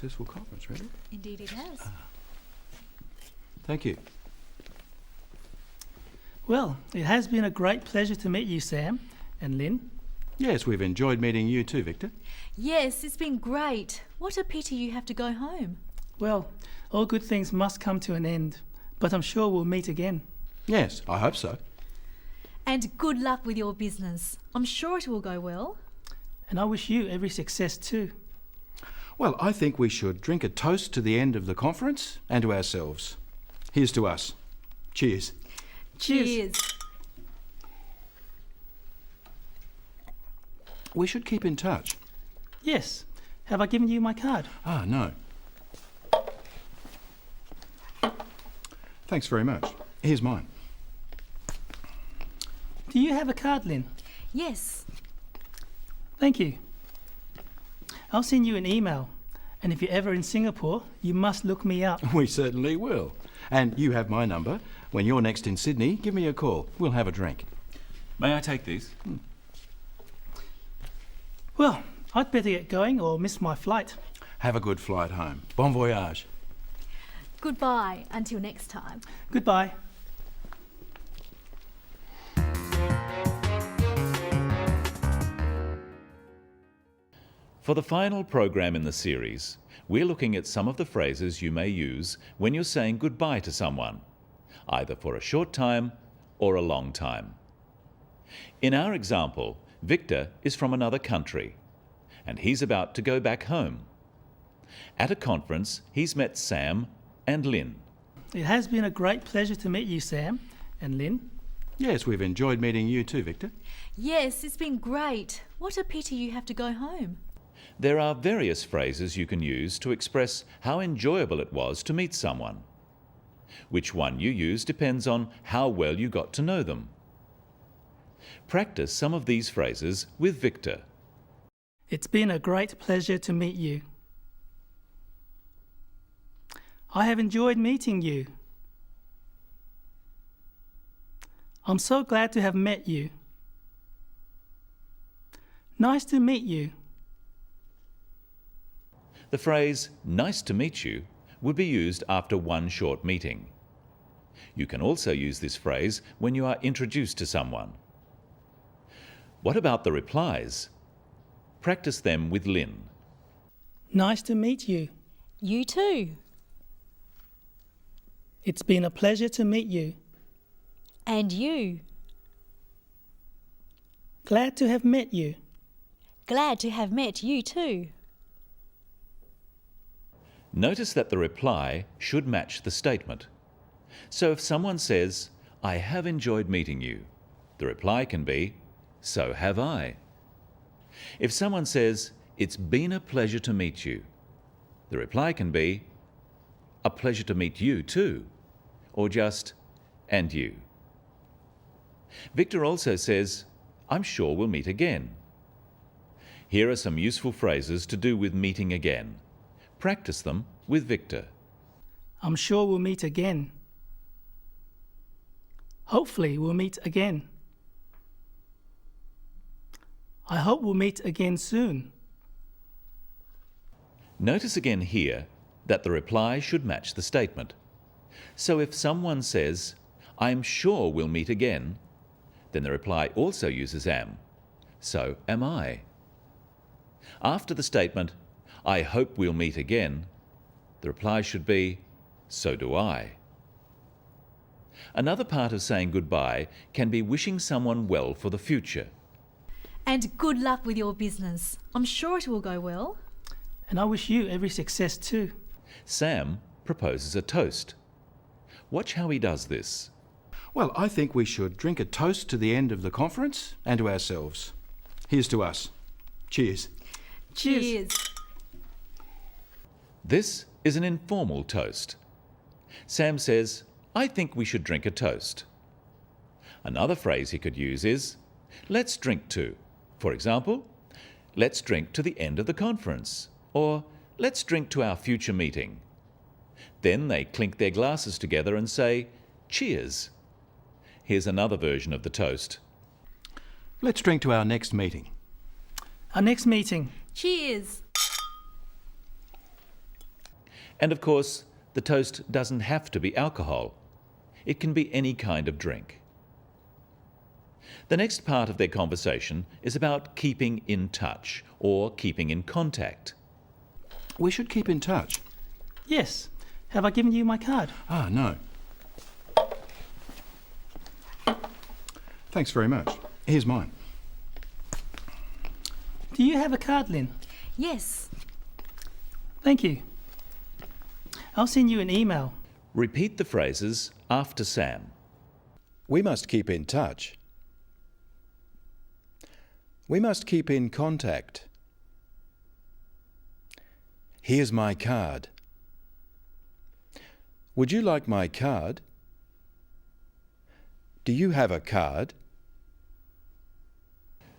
successful conference, really. Indeed it has. Thank you. Well, it has been a great pleasure to meet you, Sam and Lynn. Yes, we've enjoyed meeting you too, Victor. Yes, it's been great. What a pity you have to go home. Well, all good things must come to an end, but I'm sure we'll meet again. Yes, I hope so. And good luck with your business. I'm sure it will go well. And I wish you every success too. Well, I think we should drink a toast to the end of the conference and to ourselves. Here's to us. Cheers. Cheers. We should keep in touch. Yes. Have I given you my card? Ah, no. Thanks very much. Here's mine. Do you have a card, Lynn? Yes. Thank you. I'll send you an email. And if you're ever in Singapore, you must look me up. We certainly will. And you have my number. When you're next in Sydney, give me a call. We'll have a drink. May I take these? Well, I'd better get going or miss my flight. Have a good flight home. Bon voyage. Goodbye until next time. Goodbye. For the final program in the series, we're looking at some of the phrases you may use when you're saying goodbye to someone, either for a short time or a long time. In our example, Victor is from another country, and he's about to go back home. At a conference, he's met Sam and Lynn. It has been a great pleasure to meet you, Sam and Lynn. Yes, we've enjoyed meeting you too, Victor. Yes, it's been great. What a pity you have to go home. There are various phrases you can use to express how enjoyable it was to meet someone. Which one you use depends on how well you got to know them. Practice some of these phrases with Victor. It's been a great pleasure to meet you. I have enjoyed meeting you. I'm so glad to have met you. Nice to meet you. The phrase, nice to meet you, would be used after one short meeting. You can also use this phrase when you are introduced to someone. What about the replies? Practice them with Lynn. Nice to meet you. You too. It's been a pleasure to meet you. And you. Glad to have met you. Glad to have met you too. Notice that the reply should match the statement. So if someone says, I have enjoyed meeting you, the reply can be, so have I. If someone says, it's been a pleasure to meet you, the reply can be, a pleasure to meet you too, or just, and you. Victor also says, I'm sure we'll meet again. Here are some useful phrases to do with meeting again. Practice them with Victor. I'm sure we'll meet again. Hopefully we'll meet again. I hope we'll meet again soon. Notice again here that the reply should match the statement. So if someone says, I'm sure we'll meet again, then the reply also uses am. So am I. After the statement, I hope we'll meet again, the reply should be, so do I. Another part of saying goodbye can be wishing someone well for the future. And good luck with your business. I'm sure it will go well. And I wish you every success too. Sam proposes a toast. Watch how he does this. Well, I think we should drink a toast to the end of the conference and to ourselves. Here's to us. Cheers. Cheers. This is an informal toast. Sam says, I think we should drink a toast. Another phrase he could use is, let's drink to. For example, let's drink to the end of the conference, or let's drink to our future meeting. Then they clink their glasses together and say, cheers. Here's another version of the toast. Let's drink to our next meeting. Our next meeting. Cheers. And of course, the toast doesn't have to be alcohol. It can be any kind of drink. The next part of their conversation is about keeping in touch or keeping in contact. We should keep in touch. Yes. Have I given you my card? Ah, no. Thanks very much. Here's mine. Do you have a card, Lynn? Yes. Thank you. I'll send you an email. Repeat the phrases after Sam. We must keep in touch. We must keep in contact. Here's my card. Would you like my card? Do you have a card?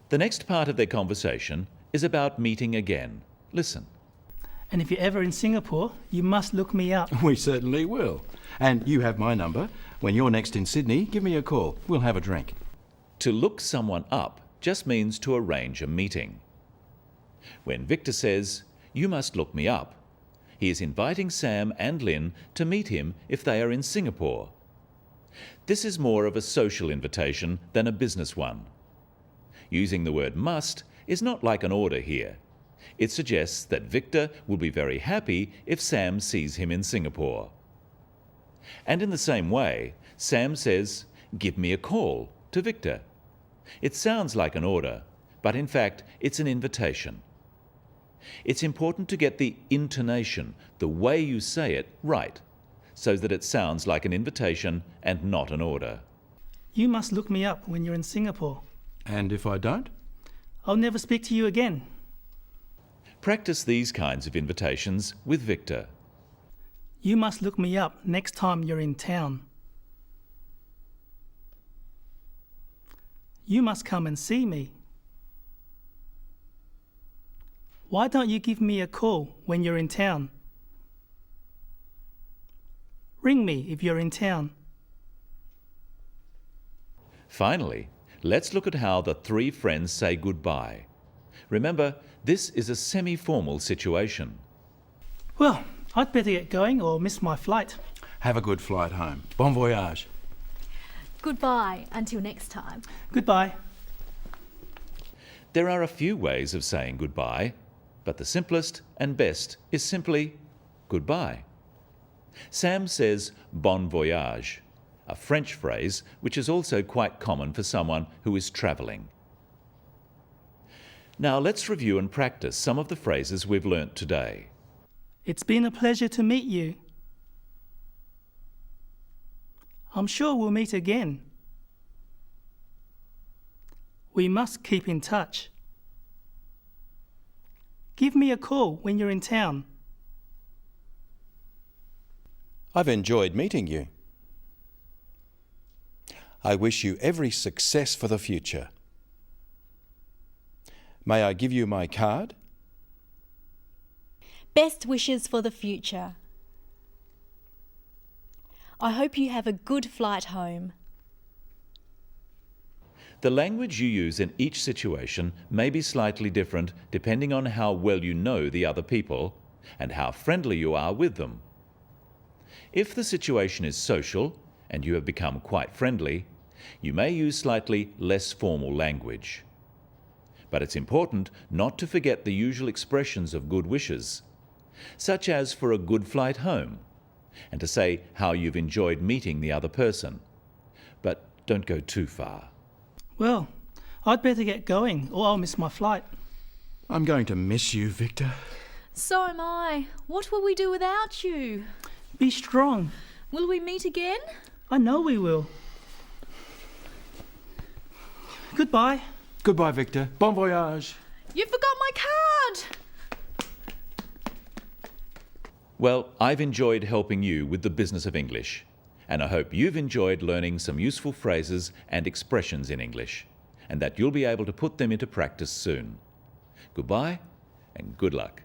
The next part of their conversation is about meeting again. Listen. And if you're ever in Singapore, you must look me up. We certainly will. And you have my number. When you're next in Sydney, give me a call. We'll have a drink. To look someone up just means to arrange a meeting. When Victor says, "You must look me up," he is inviting Sam and Lynn to meet him if they are in Singapore. This is more of a social invitation than a business one. Using the word must is not like an order here. It suggests that Victor will be very happy if Sam sees him in Singapore. And in the same way, Sam says, "Give me a call," to Victor. It sounds like an order, but in fact, it's an invitation. It's important to get the intonation, the way you say it, right, so that it sounds like an invitation and not an order. You must look me up when you're in Singapore. And if I don't? I'll never speak to you again. Practice these kinds of invitations with Victor. You must look me up next time you're in town. You must come and see me. Why don't you give me a call when you're in town? Ring me if you're in town. Finally, let's look at how the three friends say goodbye. Remember, this is a semi-formal situation. Well, I'd better get going or miss my flight. Have a good flight home. Bon voyage. Goodbye until next time. Goodbye. There are a few ways of saying goodbye, but the simplest and best is simply goodbye. Sam says bon voyage, a French phrase which is also quite common for someone who is travelling. Now let's review and practice some of the phrases we've learnt today. It's been a pleasure to meet you. I'm sure we'll meet again. We must keep in touch. Give me a call when you're in town. I've enjoyed meeting you. I wish you every success for the future. May I give you my card? Best wishes for the future. I hope you have a good flight home. The language you use in each situation may be slightly different depending on how well you know the other people and how friendly you are with them. If the situation is social and you have become quite friendly, you may use slightly less formal language. But it's important not to forget the usual expressions of good wishes, such as for a good flight home, and to say how you've enjoyed meeting the other person. But don't go too far. Well, I'd better get going or I'll miss my flight. I'm going to miss you, Victor. So am I. What will we do without you? Be strong. Will we meet again? I know we will. Goodbye. Goodbye, Victor. Bon voyage. You forgot my card! Well, I've enjoyed helping you with the business of English, and I hope you've enjoyed learning some useful phrases and expressions in English, and that you'll be able to put them into practice soon. Goodbye, and good luck.